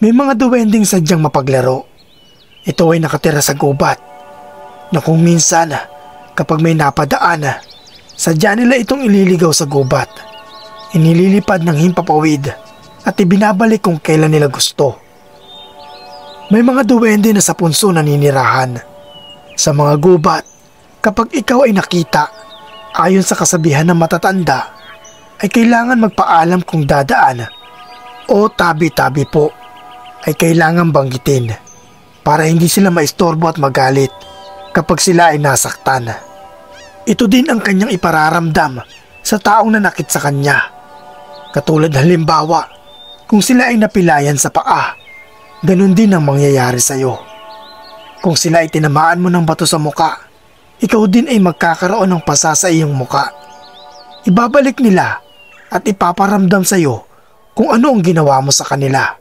May mga duwending sadyang mapaglaro. Ito ay nakatira sa gubat na kung minsan kapag may napadaan, sadya nila itong ililigaw sa gubat. Inililipad ng himpapawid at ibinabalik kung kailan nila gusto. May mga duwende na sa punso naninirahan. Sa mga gubat, kapag ikaw ay nakita, ayon sa kasabihan ng matatanda, ay kailangan magpaalam kung dadaan o tabi-tabi po ay kailangan banggitin para hindi sila maistorbo at magalit kapag sila ay nasaktan. Ito din ang kanyang ipararamdam sa taong nanakit sa kanya. Katulad halimbawa, kung sila ay napilayan sa paa, ganun din ang mangyayari sa iyo. Kung sila ay tinamaan mo ng bato sa muka, ikaw din ay magkakaroon ng pasa sa iyong muka. Ibabalik nila at ipaparamdam sa iyo kung ano ang ginawa mo sa kanila.